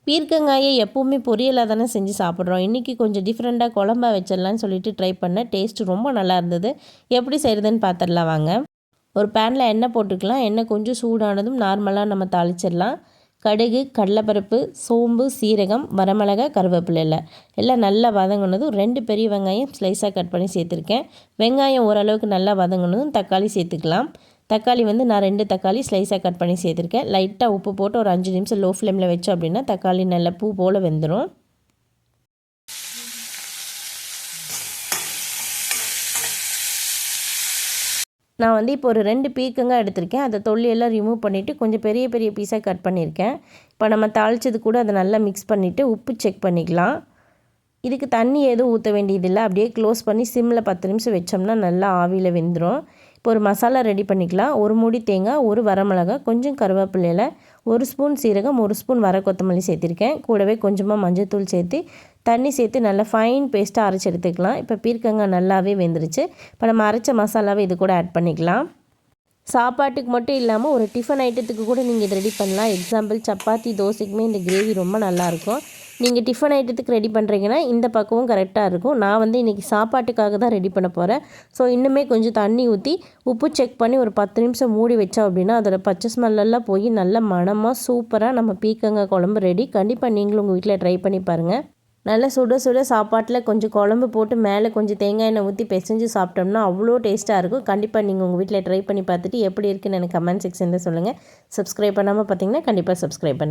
பீர்க்கங்காயை எப்போவுமே பொரியலாக தானே செஞ்சு சாப்பிட்றோம். இன்றைக்கி கொஞ்சம் டிஃப்ரெண்ட்டாக குழம்பா வச்சிடலான்னு சொல்லிட்டு ட்ரை பண்ணேன். டேஸ்ட்டு ரொம்ப நல்லா இருந்தது. எப்படி செய்கிறதுன்னு பார்த்துடலாம் வாங்க. ஒரு பேனில் எண்ணெய் போட்டுக்கலாம். எண்ணெய் கொஞ்சம் சூடானதும் நார்மலாக நம்ம தாளிச்சிடலாம். கடுகு, கடலைப்பருப்பு, சோம்பு, சீரகம், வரமிளகாய், கருவேப்பிலை எல்லாம் நல்லா வதங்கினதும் 2 பெரிய வெங்காயம் ஸ்லைஸாக கட் பண்ணி சேர்த்துருக்கேன். வெங்காயம் ஓரளவுக்கு நல்லா வதங்கினதும் தக்காளி சேர்த்துக்கலாம். தக்காளி வந்து நான் 2 தக்காளி ஸ்லைஸாக கட் பண்ணி சேர்த்துருக்கேன். லைட்டாக உப்பு போட்டு ஒரு 5 நிமிஷம் லோ ஃப்ளேமில் வச்சோம் அப்படின்னா தக்காளி நல்லா பூ போல் வெந்துடும். நான் வந்து இப்போ ஒரு 2 பீர்க்கங்காய் எடுத்திருக்கேன். அதை தொல்லியெல்லாம் ரிமூவ் பண்ணிவிட்டு கொஞ்சம் பெரிய பெரிய பீஸாக கட் பண்ணியிருக்கேன். இப்போ நம்ம தாளித்தது கூட அதை நல்லா மிக்ஸ் பண்ணிவிட்டு உப்பு செக் பண்ணிக்கலாம். இதுக்கு தண்ணி எதுவும் ஊற்ற வேண்டியதில்லை. அப்படியே க்ளோஸ் பண்ணி சிம்மில் 10 நிமிஷம் வச்சோம்னா நல்லா ஆவியில் வெந்துடும். இப்போ ஒரு மசாலா ரெடி பண்ணிக்கலாம். 1 மூடி தேங்காய், 1 வரமிளகாய், கொஞ்சம் கருவேப்பிலை, 1 ஸ்பூன் சீரகம், 1 ஸ்பூன் வர கொத்தமல்லி சேர்த்திருக்கேன். கூடவே கொஞ்சமாக மஞ்சள்தூள் சேர்த்து தண்ணி சேர்த்து நல்லா ஃபைன் பேஸ்ட்டாக அரைச்சி எடுத்துக்கலாம். இப்போ பீர்க்கங்காய் நல்லாவே வெந்துருச்சு. இப்போ நம்ம அரைச்ச மசாலாவை இது கூட ஆட் பண்ணிக்கலாம். சாப்பாட்டுக்கு மட்டும் இல்லாமல் ஒரு டிஃபன் ஐட்டத்துக்கு கூட நீங்கள் இதை ரெடி பண்ணலாம். எக்ஸாம்பிள் சப்பாத்தி, தோசைக்குமே இந்த கிரேவி ரொம்ப நல்லாயிருக்கும். நீங்கள் டிஃபன் ஐட்டத்துக்கு ரெடி பண்ணுறீங்கன்னா இந்த பக்கமும் கரெக்டாக இருக்கும். நான் வந்து இன்றைக்கி சாப்பாட்டுக்காக தான் ரெடி பண்ண போகிறேன். ஸோ இன்னுமே கொஞ்சம் தண்ணி ஊற்றி உப்பு செக் பண்ணி ஒரு 10 நிமிஷம் மூடி வச்சோம் அப்படின்னா அதோட பச்சை ஸ்மெல்லாம் போய் நல்ல மணமாக சூப்பராக நம்ம பீர்க்கங்காய் குழம்பு ரெடி. கண்டிப்பாக நீங்களும் உங்கள் வீட்டில் ட்ரை பண்ணி பாருங்கள். நல்லா சுட சுட சாப்பாட்டில் கொஞ்சம் குழம்பு போட்டு மேலே கொஞ்சம் தேங்காய் எண்ணெய் ஊற்றி பிசைஞ்சு சாப்பிட்டோம்னா அவ்வளோ டேஸ்ட்டாக இருக்கும். கண்டிப்பாக நீங்கள் உங்கள் வீட்டில் ட்ரை பண்ணி பார்த்துட்டு எப்படி இருக்குன்னு எனக்கு கமெண்ட் செக்ஷனில் சொல்லுங்கள். சப்ஸ்கிரைப் பண்ணாமல் பார்த்தீங்கன்னா கண்டிப்பாக சப்ஸ்கிரைப் பண்ணுங்கள்.